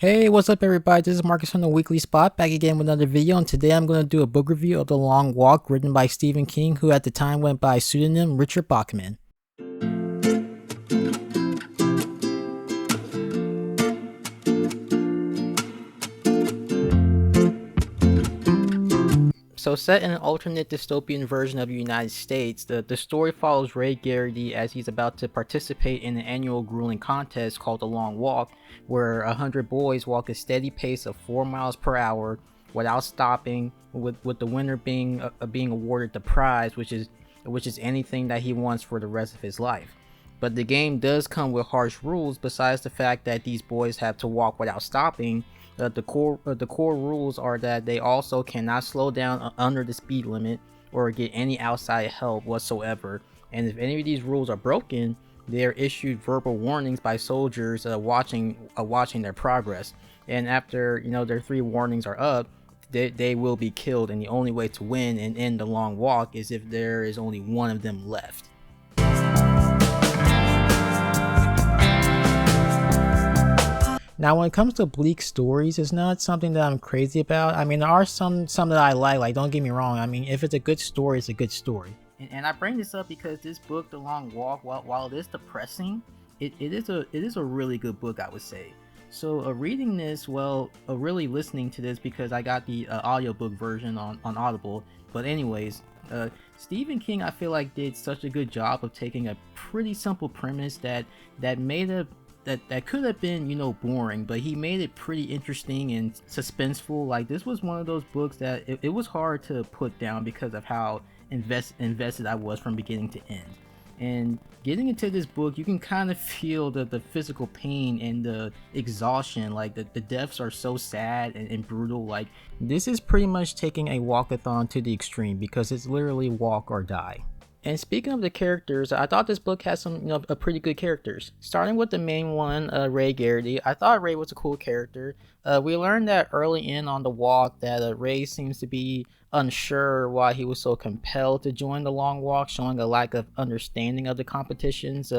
Hey, what's up everybody? This is Marcus from the Weekly Spot, back again with another video, and today I'm going to do a book review of The Long Walk, written by Stephen King, who at the time went by pseudonym Richard Bachman. So set in an alternate dystopian version of the United States, the story follows Ray Garrity as he's about to participate in an annual grueling contest called The Long Walk, where 100 boys walk a steady pace of 4 miles per hour without stopping, with the winner being awarded the prize, which is anything that he wants for the rest of his life. But the game does come with harsh rules. Besides the fact that these boys have to walk without stopping, the core rules are that they also cannot slow down under the speed limit or get any outside help whatsoever. And if any of these rules are broken, they are issued verbal warnings by soldiers watching their progress. And after their 3 warnings are up, they will be killed. And the only way to win and end the long walk is if there is only one of them left. Now, when it comes to bleak stories, it's not something that I'm crazy about. I mean, there are some that I like, don't get me wrong. I mean, if it's a good story, it's a good story. And I bring this up because this book, The Long Walk, while it is depressing, it is a really good book, I would say. So reading this, really listening to this, because I got the audiobook version on Audible. But anyways, Stephen King, I feel like, did such a good job of taking a pretty simple premise that made a that could have been boring, but he made it pretty interesting and suspenseful. Like, this was one of those books that it was hard to put down because of how invested I was from beginning to end. And getting into this book, you can kind of feel the physical pain and the exhaustion. Like, the deaths are so sad and brutal. Like, this is pretty much taking a walkathon to the extreme, because it's literally walk or die. And speaking of the characters, I thought this book has some, pretty good characters. Starting with the main one, Ray Garrity. I thought Ray was a cool character. We learned that early in on the walk that Ray seems to be unsure why he was so compelled to join the long walk, showing a lack of understanding of the competition's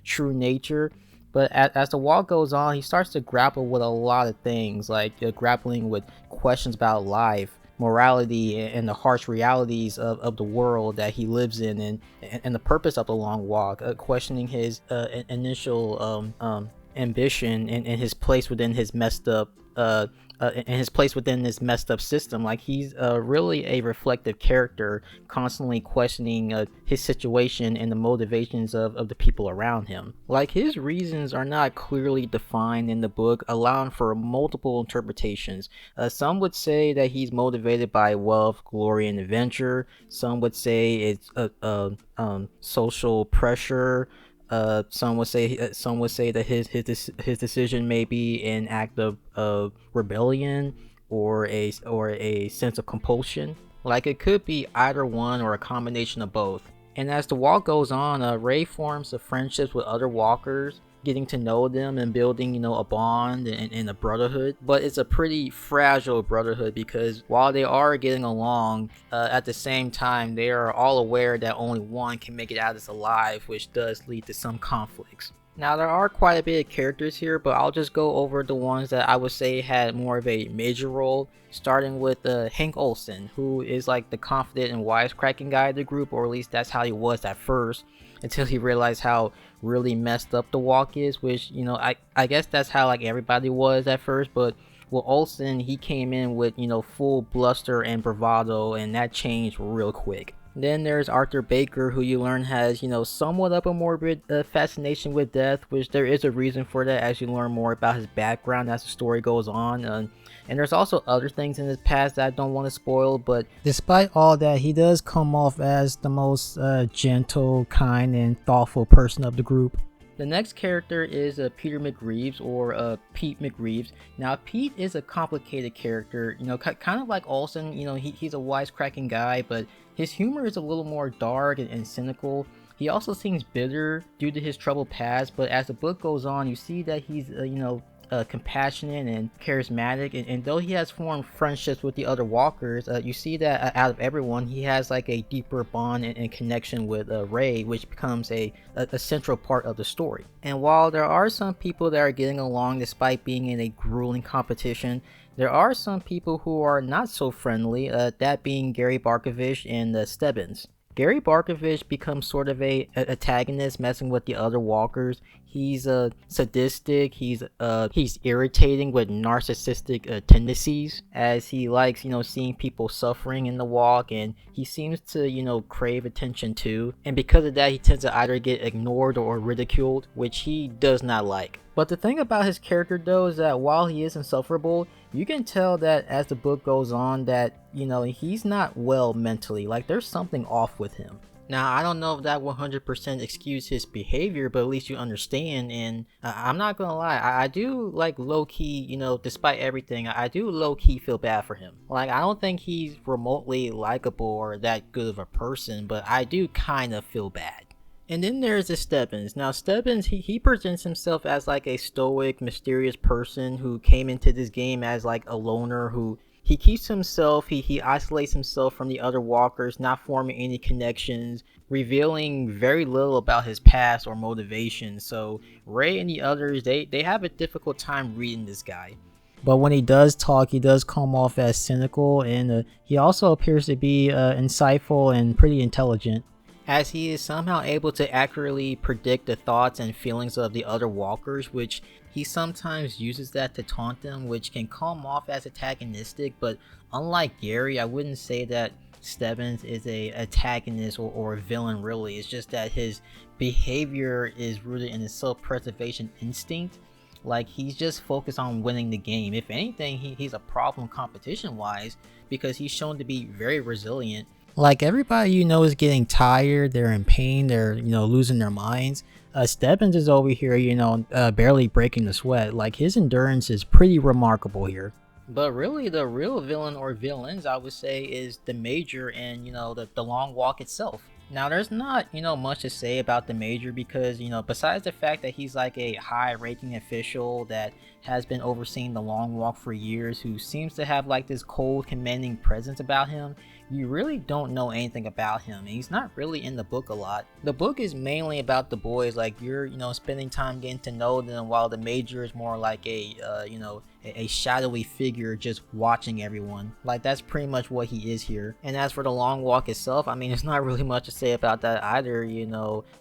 true nature. But as the walk goes on, he starts to grapple with a lot of things, like grappling with questions about life, morality, and the harsh realities of the world that he lives in, and the purpose of the long walk, questioning his initial ambition and his place within his messed up system. Like, he's really a reflective character, constantly questioning his situation and the motivations of the people around him. Like, his reasons are not clearly defined in the book, allowing for multiple interpretations. Some would say that he's motivated by wealth, glory, and adventure. Some would say it's social pressure. Some would say that his decision may be an act of rebellion, or a sense of compulsion. Like, it could be either one or a combination of both. And as the walk goes on, Ray forms friendships with other walkers, getting to know them and building, a bond and a brotherhood. But it's a pretty fragile brotherhood, because while they are getting along, at the same time, they are all aware that only one can make it out as alive, which does lead to some conflicts. Now, there are quite a bit of characters here, but I'll just go over the ones that I would say had more of a major role, starting with Hank Olsen, who is like the confident and wisecracking guy of the group, or at least that's how he was at first, until he realized how really messed up the walk is, which, I guess that's how, like, everybody was at first. But with Olsen, he came in with, full bluster and bravado, and that changed real quick. Then there's Arthur Baker, who you learn has, somewhat of a morbid fascination with death, which there is a reason for that as you learn more about his background as the story goes on. And there's also other things in his past that I don't want to spoil, but despite all that, he does come off as the most gentle, kind, and thoughtful person of the group. The next character is Peter McReeves, or Pete McReeves. Now, Pete is a complicated character, kind of like Olsen. He's a wisecracking guy, but his humor is a little more dark and cynical. He also seems bitter due to his troubled past, but as the book goes on, you see that he's, compassionate and charismatic, and though he has formed friendships with the other walkers, you see that out of everyone he has like a deeper bond and connection with Ray, which becomes a central part of the story. And while there are some people that are getting along despite being in a grueling competition, there are some people who are not so friendly, that being Gary Barkovich and Stebbins. Gary Barkovich becomes sort of a antagonist, messing with the other walkers. He's sadistic. He's irritating with narcissistic tendencies, as he likes seeing people suffering in the walk, and he seems to crave attention too. And because of that, he tends to either get ignored or ridiculed, which he does not like. But the thing about his character though is that while he is insufferable, you can tell that as the book goes on that he's not well mentally. Like there's something off with him. Now, I don't know if that 100% excuse his behavior, but at least you understand. And I'm not gonna lie, I do like low-key, despite everything, I do low-key feel bad for him. Like, I don't think he's remotely likable or that good of a person, but I do kind of feel bad. And then there's the Stebbins. Now Stebbins, he presents himself as like a stoic, mysterious person who came into this game as like a loner who he keeps himself, he isolates himself from the other walkers, not forming any connections, revealing very little about his past or motivation. So Ray and the others, they have a difficult time reading this guy. But when he does talk, he does come off as cynical, and he also appears to be insightful and pretty intelligent, as he is somehow able to accurately predict the thoughts and feelings of the other walkers, which he sometimes uses that to taunt them, which can come off as antagonistic. But unlike Gary, I wouldn't say that Stebbins is a antagonist or a villain really. It's just that his behavior is rooted in his self-preservation instinct. Like he's just focused on winning the game. If anything, he's a problem competition-wise, because he's shown to be very resilient. Like everybody is getting tired, they're in pain, they're losing their minds. Stebbins is over here barely breaking the sweat. Like his endurance is pretty remarkable here. But really the real villain or villains, I would say, is the Major and the Long Walk itself. Now there's not much to say about the Major, because besides the fact that he's like a high ranking official that has been overseeing the Long Walk for years, who seems to have like this cold, commanding presence about him, you really don't know anything about him, and he's not really in the book a lot. The book is mainly about the boys, like you're spending time getting to know them, while the Major is more like a shadowy figure just watching everyone. Like that's pretty much what he is here. And as for the Long Walk itself, I mean, there's not really much to say about that either,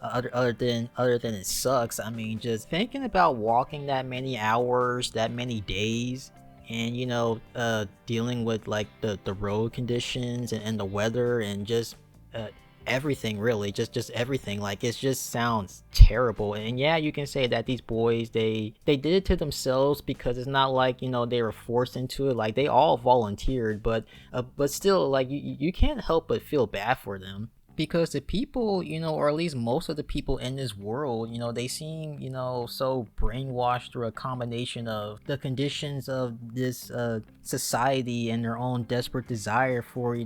other than it sucks. I mean, just thinking about walking that many hours, that many days, and dealing with like the road conditions and the weather and just everything, really, just everything. Like it just sounds terrible. And yeah, you can say that these boys, they did it to themselves, because it's not like they were forced into it. Like they all volunteered, but still, like you can't help but feel bad for them, because the people, or at least most of the people in this world, they seem, so brainwashed through a combination of the conditions of this society and their own desperate desire for,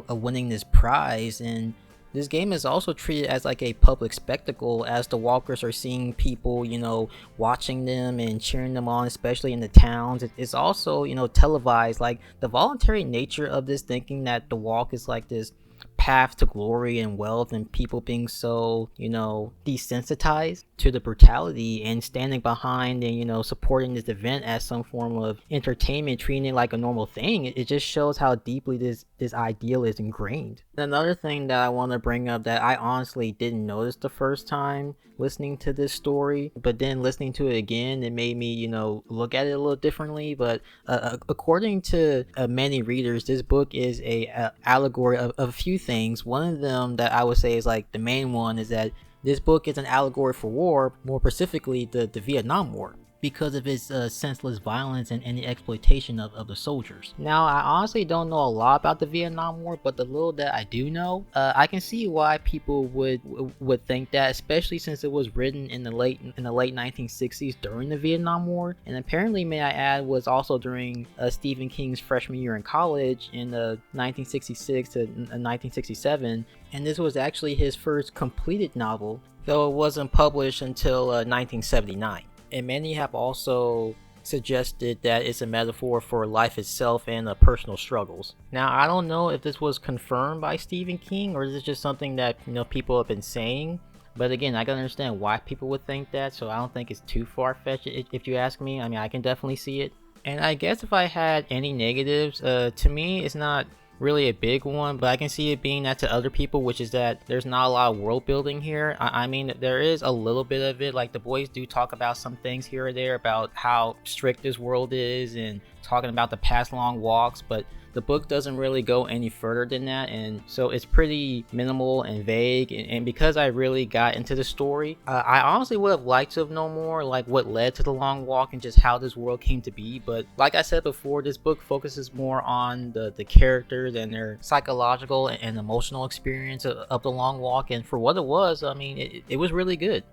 winning this prize. And this game is also treated as like a public spectacle, as the walkers are seeing people, watching them and cheering them on, especially in the towns. It's also, televised. Like the voluntary nature of this, thinking that the walk is like this path to glory and wealth, and people being so desensitized to the brutality and standing behind and supporting this event as some form of entertainment, treating it like a normal thing. It just shows how deeply this ideal is ingrained. Another thing that I want to bring up that I honestly didn't notice the first time listening to this story, but then listening to it again, it made me look at it a little differently. But according to many readers, this book is a allegory of a few things. One of them that I would say is like the main one is that this book is an allegory for war, more specifically the Vietnam War, because of its senseless violence and the exploitation of the soldiers. Now, I honestly don't know a lot about the Vietnam War, but the little that I do know, I can see why people would think that, especially since it was written in the late 1960s during the Vietnam War, and apparently, may I add, was also during Stephen King's freshman year in college in 1966 to 1967, and this was actually his first completed novel, though it wasn't published until 1979. and many have also suggested that it's a metaphor for life itself and personal struggles. Now, I don't know if this was confirmed by Stephen King or is this just something that people have been saying. But again, I can understand why people would think that, so I don't think it's too far-fetched if you ask me. I mean, I can definitely see it. And I guess if I had any negatives, to me, it's not really a big one, but I can see it being that to other people, which is that there's not a lot of world building here. I mean, there is a little bit of it, like the boys do talk about some things here or there about how strict this world is and talking about the past long walks, but the book doesn't really go any further than that, and so it's pretty minimal and vague. And because I really got into the story, I honestly would have liked to have known more, like what led to the long walk and just how this world came to be. But like I said before, this book focuses more on the characters and their psychological and emotional experience of the long walk, and for what it was, I mean, it was really good.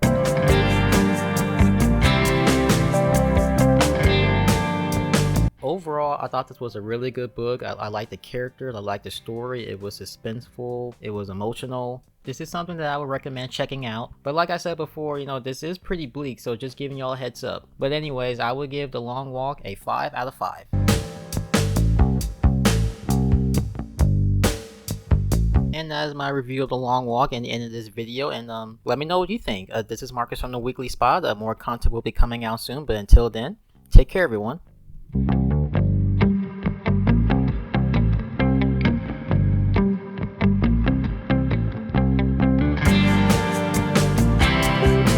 Overall, I thought this was a really good book. I liked the characters, I liked the story. It was suspenseful, it was emotional. This is something that I would recommend checking out. But like I said before, this is pretty bleak, so just giving y'all a heads up. But anyways, I would give The Long Walk a 5 out of 5. And that is my review of The Long Walk and the end of this video. And let me know what you think. This is Marcus from The Weekly Spot. More content will be coming out soon, but until then, take care, everyone.